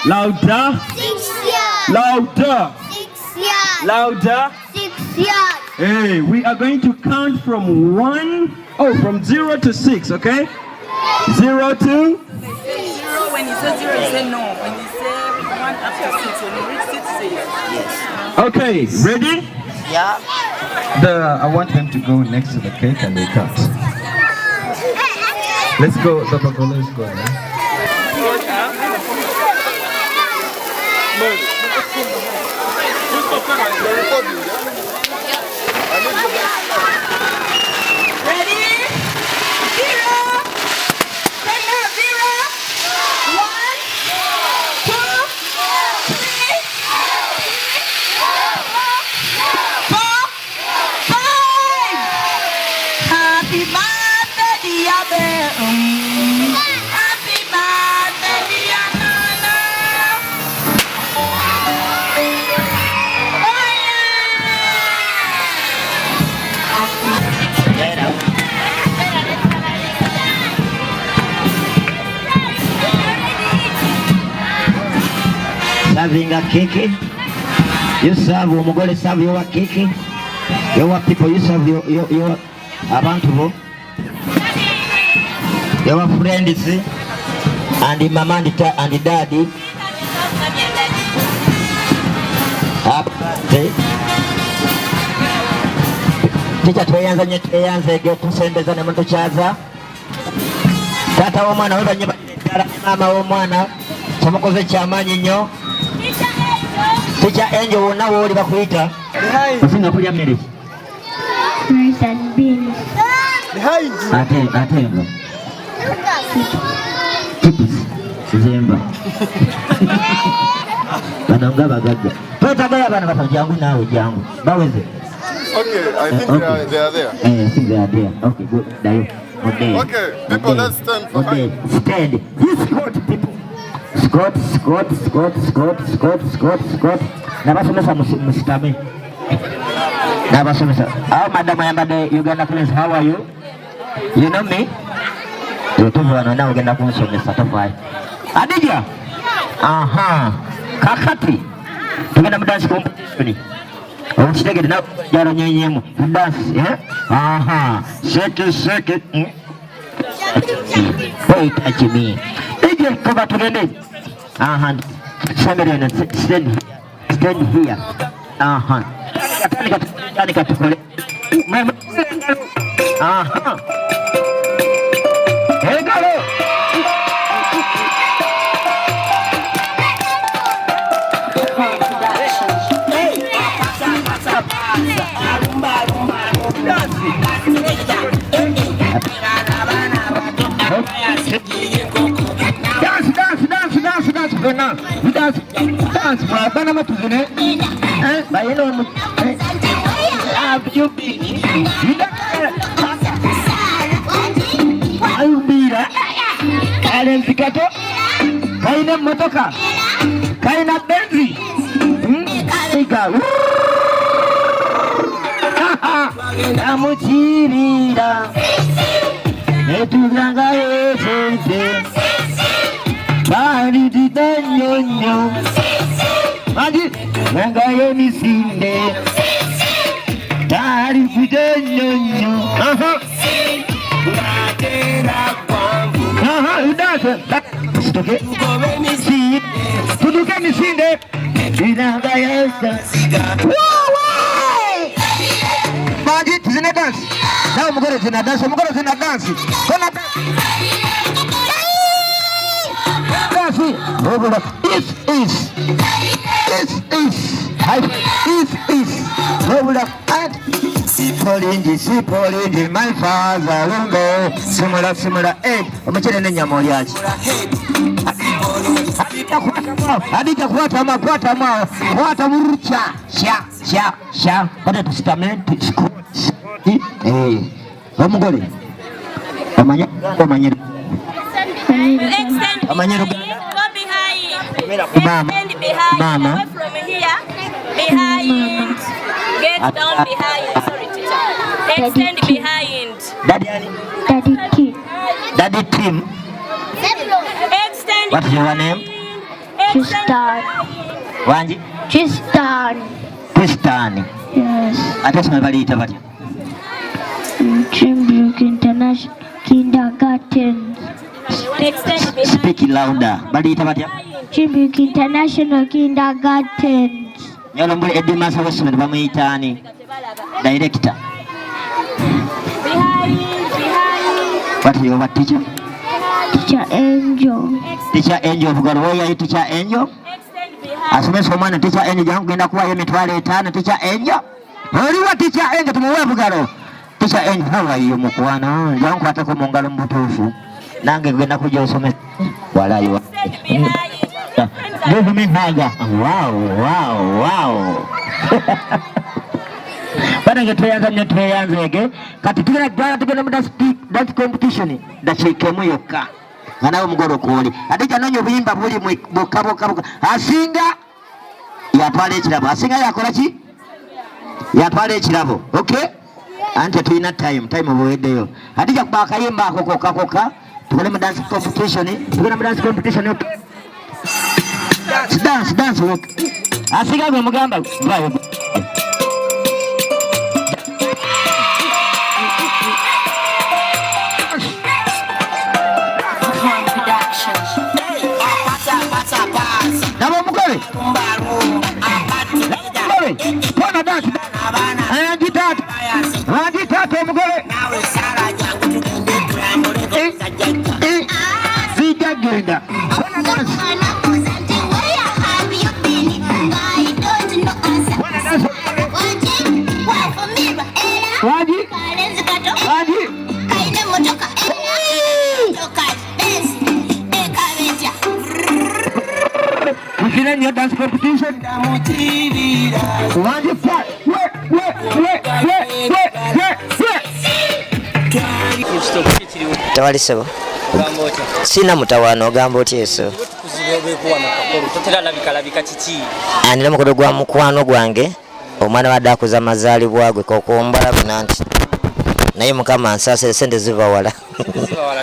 Louder. 6 yards. Louder. 6 yards. Louder. 6 yards. Hey, we are going to count from 0 to 6, okay? 0 to 0. When you say 0, you say no. When you say 1 after 6, when you reach 6, say yes. Okay, ready? Yeah. I want them to go next to the cake and they cut. Let's go, let's go. Ready? 0. Say no, 0. 1, 2, 3, 4, 5. Happy birthday, dear bear. Happy birthday, dear Nana. Serving a cake. You serve umugore, serve your cake. Your people, you serve your abantu, your friends, and the mama and the daddy. Happy birthday. Ticha tweyanze tusembeza ne muntu kyaza. Tata w'omwana we banyebala mama w'omwana kyamukoze kyamaanyi nnyo. Ticha Angel wonna wooli bakuyita. Osinga kulya mmere. Rice and beans. Ate enva. Chips. Sizemba. Bano nga bagagga. Twetagala abaana bato jangu naawe jangu. Baweze. Okay, I think they are there. I think they are there. Okay, good. Dayo. Okay, people, let's stand for Stand. This Scott people. Scott. Nabasomesa musitame. Nabasomesa. How madam ayambadde Uganda Cranes, how are you? You know me? Tuvana nawe ugenda kunsomesa tofaayo. Adija? Aha. Kakati. Tugenda mu dance competition. Omukitegede nawe jalo nyenyemu. Dance, yeah? Aha. Shake it. Wait, touch me. Ije kaba tugende. Aha. Stand here. Aha. Katika tukole. Aha. Hey, go. Dance, bana matuzine. Bayino ayumbira alempikato kaina motoka kaina benzi iga amuchirira etuganga yesente bari didanyonyo magi nanga yemisinde dari didanyonyo udase stoke tuduke misinde nanga yesa magi tizine dance na umugore zina dance kona This is Sipolindi, my father, Lungo, similar egg, Omachene Nyamoriach. Adika kwata murucha, sha, what a testament to school. Omugoli, Omanya. Mama. Away from here. Behind. Get down behind. Sorry, teacher. Extend behind. Daddy Tim. Extend. What's your name? Tristan. Wanji? Tristan. Tristan. Yes. Ate somero baliyita batya? Trimbrook International Kindergarten. Extend behind. Speak louder. Baliyita batya? Trimbrook International Kindergarten. Nyolombole Edimasa w'essomero bamuyita ani? Director. Behind. What is your teacher? Teacher Angel. Teacher Angel Bugalo. Where are you, Teacher Angel? Extend behind. Asomesa omwana Teacher Angel jangu genda kuwayo emitwalo 5. Teacher Angel. Oliwa Teacher Angel tumuwe Bugalo. Teacher Angel, how are you mukwano? Jangu kwatako mu ngalo mu butuufu. Nange genda kujja osomesa. Wala you. Extend behind. Give me hugger. Wow. Bana tweyanze kati tugenda mu dance competition dakiikemu yokka nga nawe omugolo kwoli ate kyanoonya obuyimba buli bokka asinga yatwala ekirabo asinga yakola ki yatwala ekirabo okay anti tulina time obweddeyo ate kyakuba akayimba ako kokka tugende mu dance competition dance walk asinga gwe mugamba vayo Nabo mugole. Pona dance. Agitata mugole. Zigagenda. Pona dance. Waji. In your dance competition, Waji fight. Tawali sebo. Sina mutawano gamba otyeso. Anira mukodo gwa mukwano gwange omwana wadde akuza mazaalibwa gwe kokombala binanti naye mukama ansase sente ziva wala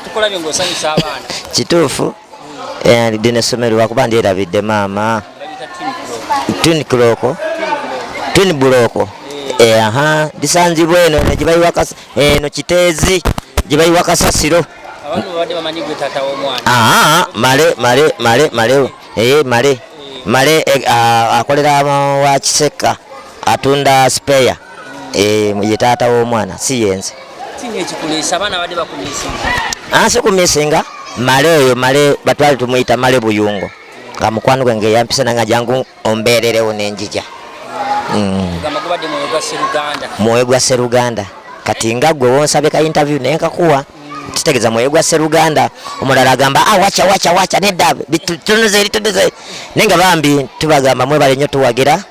tukolabye ng'osanyusa abaana kituufu dine somero lwakuba ndyerabidde maama twin buloko disanzibwa eno gyebayiwa eno kiteezi gyebayiwa kasasiro male akolera wa Kiseka atunda spare ye taata w'omwana si yenze sikumisinga male batwali tumuyita male buyungo nga mukwano gwange yampisa nanga jangu ombeererewo n'enjija mwoyo gwa Sseruganda kati nga gwe wonsabe ka interview naye nkakuwa kitegeza mwoyo gwa Sseruganda omulala agamba wacha nedda tunuze nenga bambi tubagamba mwebale nnyo tuwagira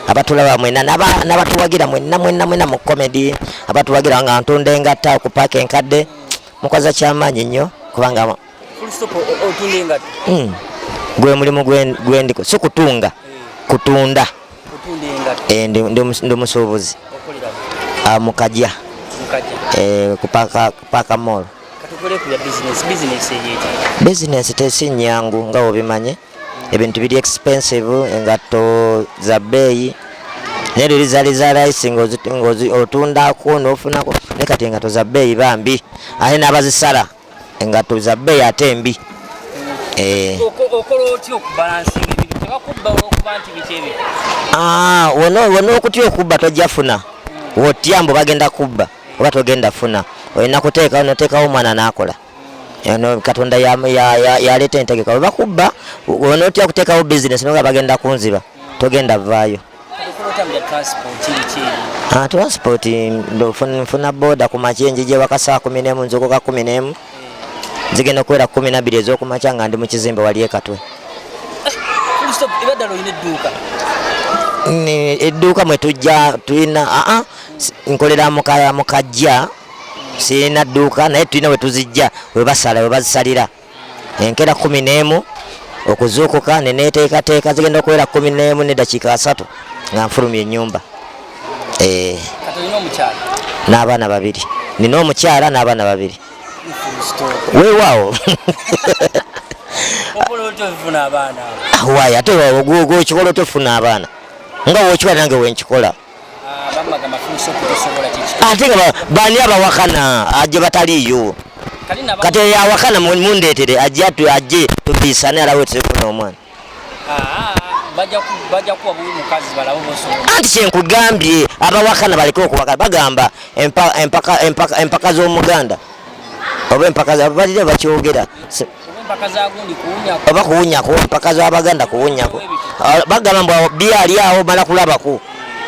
abatulaba mwena n'abatuwagira mwena mu comedy abatuwagira nga ntunda engatta okupaaka enkadde mukoza kyamaanyi nnyo kubanga gwe mulimu gwendiko si kutunga kutunda ndi musuubuzi mukajja kupaaka mall business tesi nyangu nga obimanye ebintu biri expensive engatto za bbeeyi naye lizaliza rice otundako n'ofunako ne kati engatto za bbeeyi bambi ate n'abazisala engatto za bbeeyi ate mbi okola otya okubalansinga ebintu tebakubba olwokuba nti bikyebi wona okutya okubba tojjafuna wotyambo bagenda kubba oba togenda funa olina kuteekawo noteekawo omwana n'akola Katonda yaleeta entegeka bwe bakubba wona otya kuteekawo business noga bagenda kunziba togenda vaayo transport nfuna boda ku makyenji gye waka 11 nzokoka 11 zigenda kuwera 12 ez'okumakya nga ndi mu kizimbe wali ekatwe edduuka mwe tujja tulina nkolera mukajja sirina dduuka naye tulina we tuzijja we bazisalira enkera 11 okuzuukuka neneteekateeka zigenda okuwera 11 n'eddakiika 3 nga nfulumya ennyumba n'abaana 2 nina omukyala n'abaana 2 weewaawo Why ate go chikola tofuna abaana nga wochwa nange wenchikola ate nga bani abawakana aje bataliyo kati yawakana mundeetere ajje tubisane alawe tsekuna omwana anti kyenkugambye abawakana baliko okuwakana bagamba empaka z'omuganda oba empaka balire bakyogera oba kuwunyako empaka z'abaganda kuwunyako bagamba mbu byali awo mala kulabako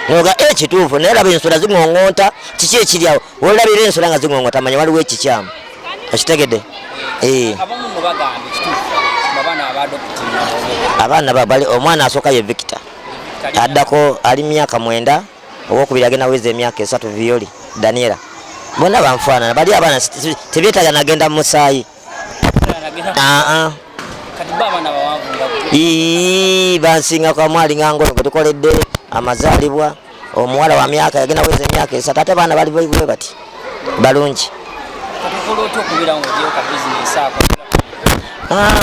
noga ekituufu naye laba ensula ziŋoŋŋonta kiki ekiryawo olabira ensula nga ziŋoŋŋonta manya waliwo ekikyamu okitegedde abaana babali omwana asooka ye Victor addako ali myaka 9 owokubiri agenda weza emyaka 3 Violi Daniela bonna banfaanana bali abaana tebyetaga nagenda mu musaayi bansinga kwa mwali ngango ngo tukoledde amazaalibwa omuwala wa myaka yagenda weza emyaka 3 ate baana bali bwe bati balungi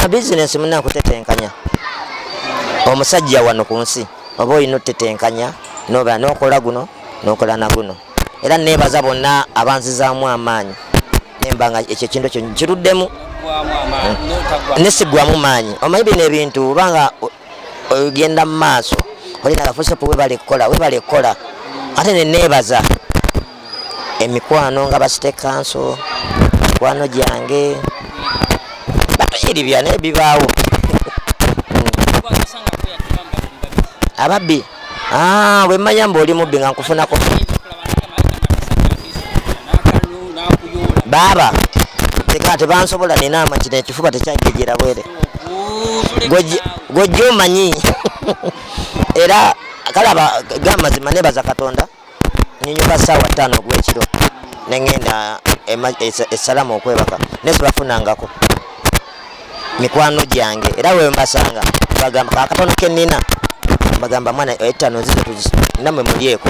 business muna kutetenkanya omusajja wano ku nsi oba olina otetenkanya noba nokola guno nokola naguno era nebaza bonna abanzizaamu amaanyi nembanga ekyo kintu kyo kiruddemu nesigwamu maanyi omanyi bino ebintu obanga ogenda mu maaso olina gafusepo webale kukola ate nebaza emikwano nga basite kanso mikwano gyange iri byane bibaawo ababbi bwe mmanya mbu oli mubbi nga nkufunako baba tebansobola nina amakina ekifuba tekyagejera bwere gojja omanyi era kalaba gamazima nebaza Katonda ninyuka ssaawa 5 ogw'ekiro nengenda esalamu okwebaka nesulafunangako mikwano gyange era we mbasanga bagamba kakatono kenina bagamba mwana 5 nzize namwe mulyeko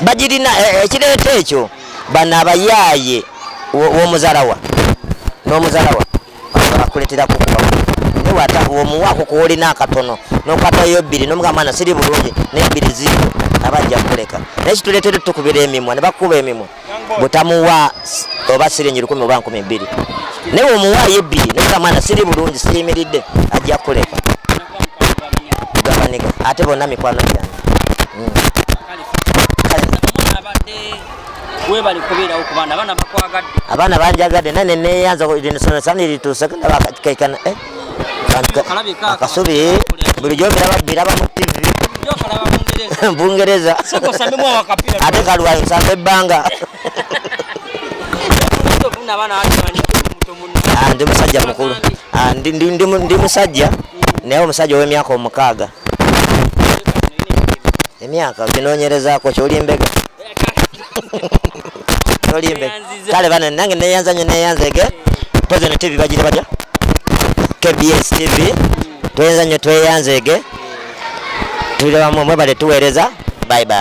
bagirina ekireeta ekyo bana abayaaye w'omuzalawa n'omuzalawa bakuletera kukuba newata omuwaako kuwolina akatono n'okatayo 2 n'omugamba siri bulungi n'ebiri ziibo abajja kuleka naye kituleetera tukubira emimwa ne bakuba emimwa butamuwa oba siringi 10 oba 12 naye omuwaayo 2 n'omugamba siri bulungi siyimiridde ajja kuleka gabaniga ate bonna mikwano gyange abaana banjagadde nane neyanza sani lituuse kakana akasubi bulijjo biraba mu TV Bungereza ate kalwayo nsamba ebbanga ndi musajja mukulu ndi musajja naye omusajja ow'emyaka 6 emyaka ginoonyerezaako kyolimbega kale bana nange neyanzege poze ne TV bagire batya KBS TV tweyanzege tulira bamwe bale tuweereza bye bye.